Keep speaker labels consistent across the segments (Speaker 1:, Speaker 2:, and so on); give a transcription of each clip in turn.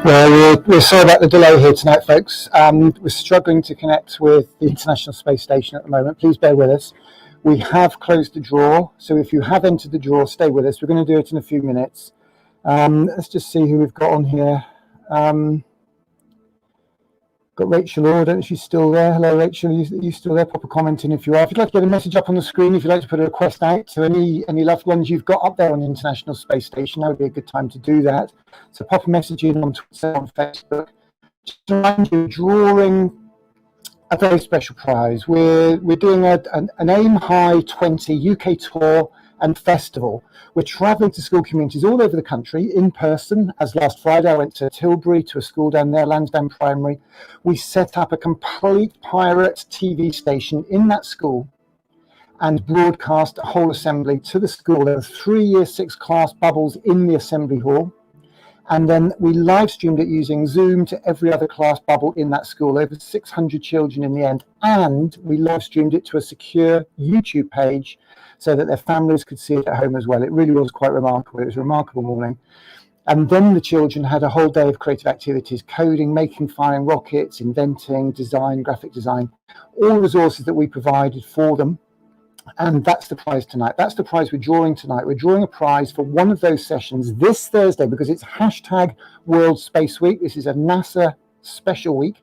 Speaker 1: Well, we're sorry about the delay here tonight, folks. We're struggling to connect with the International Space Station at the moment. Please bear with us. We have closed the draw, so if you have entered the draw, stay with us. We're going to do it in a few minutes. Let's just see who we've got on here. Got Rachel Orr, I don't know if she's still there. Hello, Rachel, are you still there? Pop a comment in if you are. If you'd like to get a message up on the screen, if you'd like to put a request out to any loved ones you've got up there on the International Space Station, that would be a good time to do that. So pop a message in on Twitter, on Facebook. Just to remind you, drawing a very special prize. We're doing an Aim High 20 UK tour and festival. We're travelling to school communities all over the country in person. As last Friday, I went to Tilbury to a school down there, Lansdowne Primary. We set up a complete pirate TV station in that school and broadcast a whole assembly to the school. There were 3 Year 6 class bubbles in the assembly hall. And then we live streamed it using Zoom to every other class bubble in that school, over 600 children in the end. And we live streamed it to a secure YouTube page so that their families could see it at home as well. It really was quite remarkable. It was a remarkable morning. And then the children had a whole day of creative activities, coding, making, firing rockets, inventing, design, graphic design, all resources that we provided for them. And that's the prize tonight. That's the prize we're drawing tonight. We're drawing a prize for one of those sessions this Thursday because it's hashtag World Space Week. This is a NASA special week.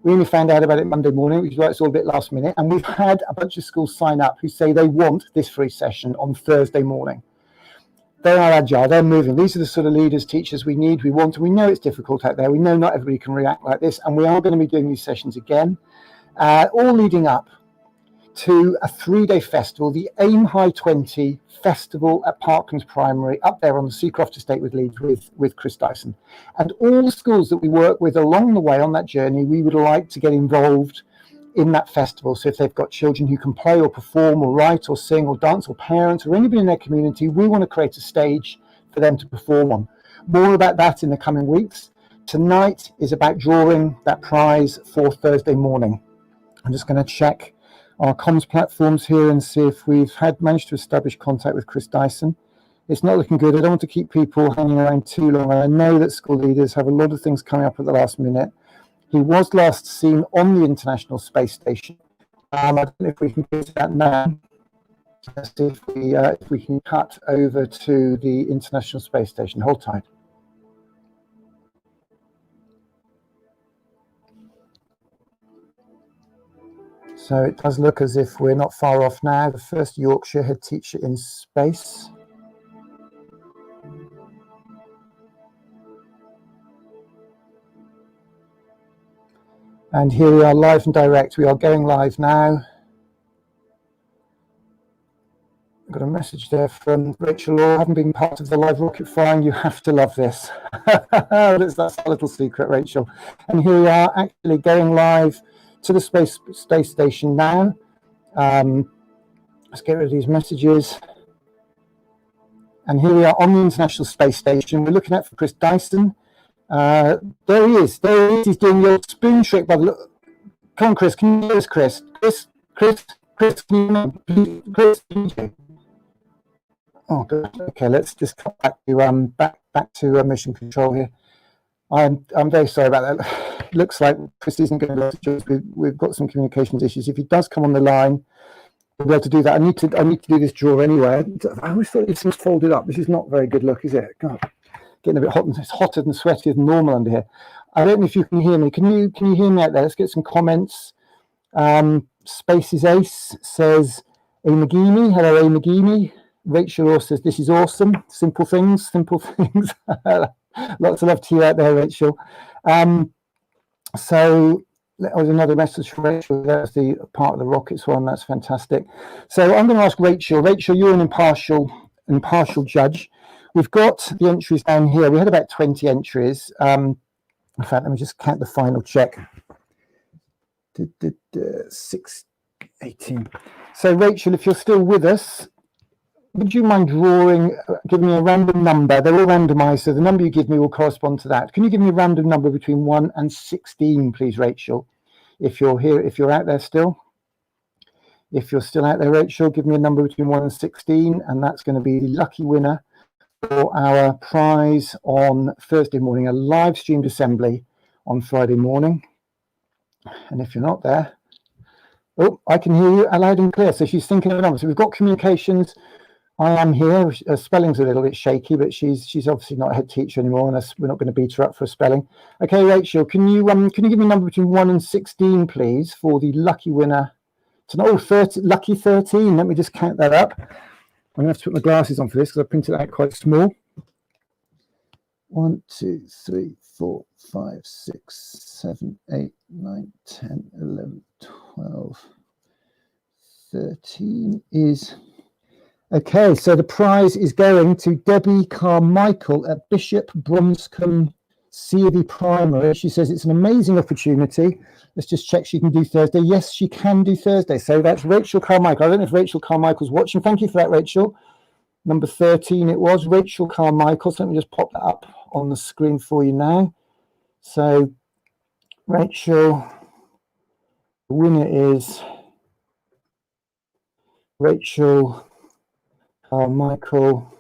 Speaker 1: We only found out about it Monday morning, which is why it's all a bit last minute. And we've had a bunch of schools sign up who say they want this free session on Thursday morning. They are agile, they're moving. These are the sort of leaders, teachers we need, we want. We know it's difficult out there. We know not everybody can react like this. And we are going to be doing these sessions again, all leading up to a 3-day festival, the Aim High 20 Festival at Parklands Primary, up there on the Seacroft Estate with Leeds with Chris Dyson. And all the schools that we work with along the way on that journey, we would like to get involved in that festival. So if they've got children who can play or perform or write or sing or dance, or parents or anybody in their community, we want to create a stage for them to perform on. More about that in the coming weeks. Tonight is about drawing that prize for Thursday morning. I'm just going to check our comms platforms here and see if we've managed to establish contact with Chris Dyson. It's not looking good. I don't want to keep people hanging around too long. I know that school leaders have a lot of things coming up at the last minute. He was last seen on the International Space Station. I don't know if we can get to that now. Let's see if we can cut over to the International Space Station. Hold tight. So it does look as if we're not far off now. The first Yorkshire head teacher in space. And here we are live and direct. We are going live now. I've got a message there from Rachel Orr. Haven't been part of the live rocket firing. You have to love this. That's a little secret, Rachel. And here we are actually going live to the space station now. Let's get rid of these messages. And here we are on the International Space Station. We're looking out for Chris Dyson. There he is. There he is. He's doing your spoon trick. By the look. Come on, Chris. Can you hear us, Chris? Chris, can you hear me? Chris, can you? Oh, good. Okay, let's just come back to mission control here. I'm very sorry about that. Looks like Chris isn't going to be able to. We've got some communications issues. If he does come on the line, we'll be able to do that. I need to do this draw anyway. I always thought this was folded up. This is not very good look, is it? God, getting a bit hot. It's hotter than sweatier than normal under here. I don't know if you can hear me. Can you hear me out there? Let's get some comments. Spaces Ace says, "A Magini, hello, A Magini." Rachel Orr says, "This is awesome. Simple things, simple things." Lots of love to you out there, Rachel. So that was another message from Rachel. That's the part of the rockets one. That's fantastic. So I'm going to ask Rachel. Rachel, you're an impartial judge. We've got the entries down here. We had about 20 entries. In fact, let me just count the final check. 6, 18. So Rachel, if you're still with us, would you mind giving me a random number? They're all randomized, so the number you give me will correspond to that. Can you give me a random number between 1 and 16, please, Rachel? If you're here, if you're out there still. If you're still out there, Rachel, give me a number between 1 and 16, and that's going to be the lucky winner for our prize on Thursday morning, a live streamed assembly on Friday morning. And if you're not there, oh, I can hear you loud and clear. So she's thinking of a number. So we've got communications I am here. Her spelling's a little bit shaky, but she's obviously not a head teacher anymore, and we're not going to beat her up for spelling. Okay, Rachel, can you give me a number between 1 and 16, please, for the lucky winner? Oh, 30, lucky 13. Let me just count that up. I'm going to have to put my glasses on for this because I printed it out quite small. 1, 2, 3, 4, 5, 6, 7, 8, 9, 10, 11, 12, 13 is... Okay, so the prize is going to Debbie Carmichael at Bishop Bromscombe C of E Primary. She says it's an amazing opportunity. Let's just check she can do Thursday. Yes, she can do Thursday. So that's Rachel Carmichael. I don't know if Rachel Carmichael's watching. Thank you for that, Rachel. Number 13 it was, Rachel Carmichael. So let me just pop that up on the screen for you now. So Rachel, the winner is Rachel Carmichael,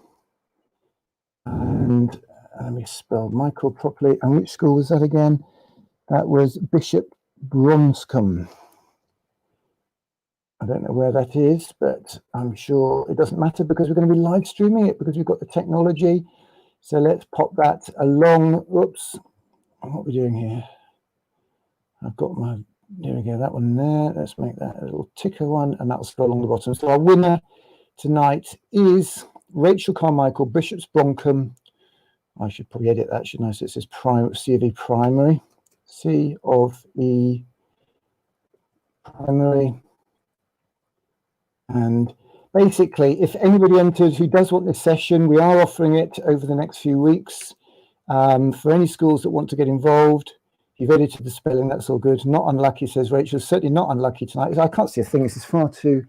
Speaker 1: and let me spell Michael properly. And which school was that again? That was Bishop Bromscombe. I don't know where that is, but I'm sure it doesn't matter because we're going to be live streaming it because we've got the technology. So let's pop that along. Oops, what are we doing here? I've got my, there we go, that one there. Let's make that a little ticker one, and that'll scroll along the bottom. So our winner tonight is Rachel Carmichael, Bishop's Bromscombe. I should probably edit that, shouldn't I? So it says C of E Primary. C of E Primary. And basically, if anybody enters who does want this session, we are offering it over the next few weeks for any schools that want to get involved. You've edited the spelling, that's all good. Not unlucky, says Rachel. Certainly not unlucky tonight. I can't see a thing. This is far too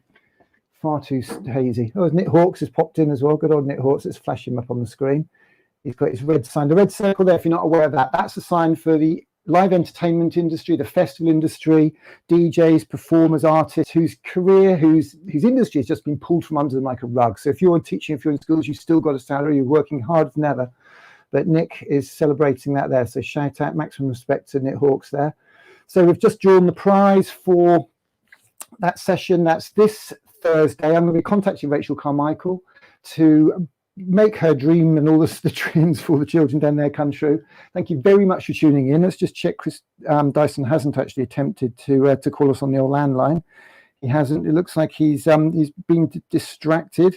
Speaker 1: hazy. Oh, Nick Hawks has popped in as well. Good old Nick Hawks. Let's flash him up on the screen. He's got his red sign. The red circle there, if you're not aware of that, that's a sign for the live entertainment industry, the festival industry, DJs, performers, artists whose career, whose industry has just been pulled from under them like a rug. So if you're teaching, if you're in schools, you've still got a salary, you're working hard as never. But Nick is celebrating that there. So shout out, maximum respect to Nick Hawks there. So we've just drawn the prize for that session. That's this Thursday. I'm going to be contacting Rachel Carmichael to make her dream and all the dreams for the children down there come true. Thank you very much for tuning in. Let's just check. Chris Dyson hasn't actually attempted to call us on the old landline. He hasn't. It looks like he's been distracted,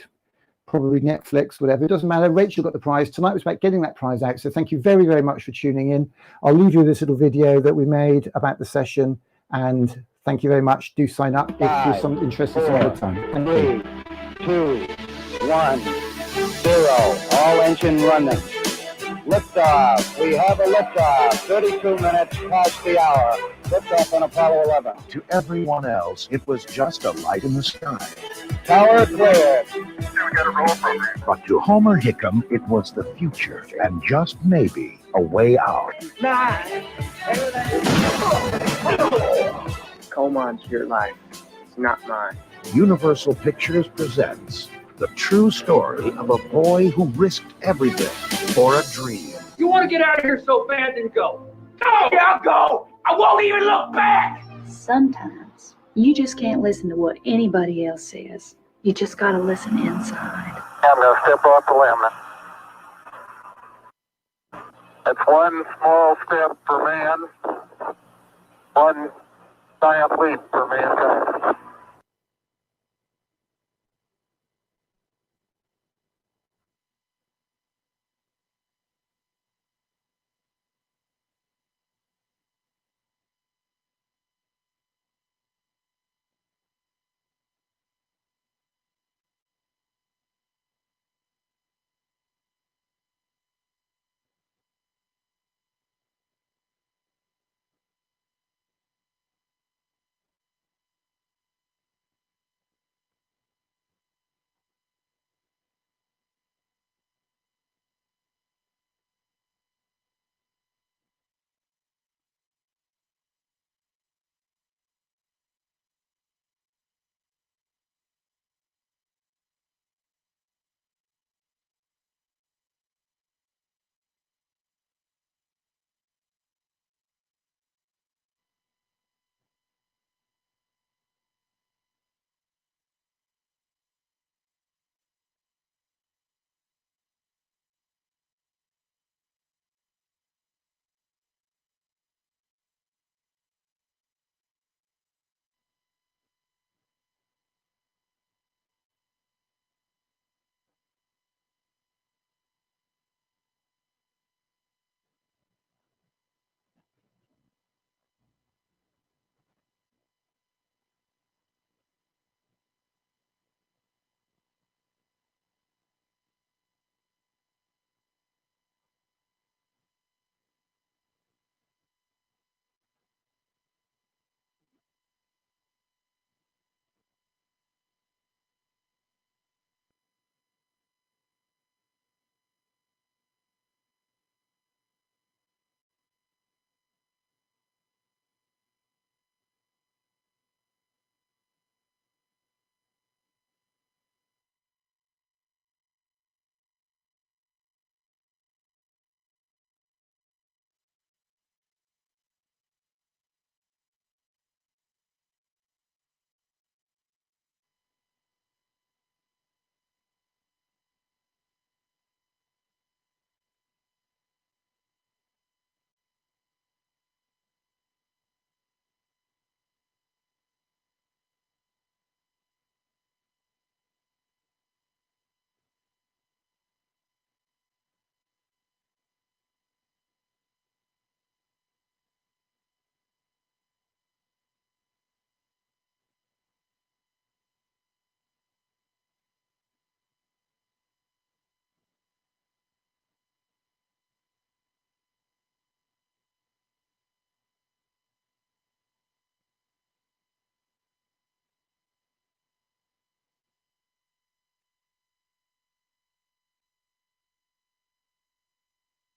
Speaker 1: probably Netflix, whatever. It doesn't matter. Rachel got the prize. Tonight was about getting that prize out. So thank you very, very much for tuning in. I'll leave you with this little video that we made about the session, and thank you very much. Do sign up if you're some interested some other time. Thank you. 3, 2, 1, 0. All engine running. Liftoff. We have a liftoff. 32 minutes past the hour. Liftoff on Apollo 11.
Speaker 2: To everyone else, it was just a light in the sky.
Speaker 1: Tower clear.
Speaker 2: But to Homer Hickam, it was the future and just maybe a way out.
Speaker 3: Coleman's your life. It's not mine.
Speaker 2: Universal Pictures presents the true story of a boy who risked everything for a dream.
Speaker 4: You want to get out of here so bad, then go. Go! Yeah, I'll go! I won't even look back!
Speaker 5: Sometimes you just can't listen to what anybody else says. You just gotta listen inside.
Speaker 6: I'm gonna step off the limb. That's one small step for man, one giant leap for mankind.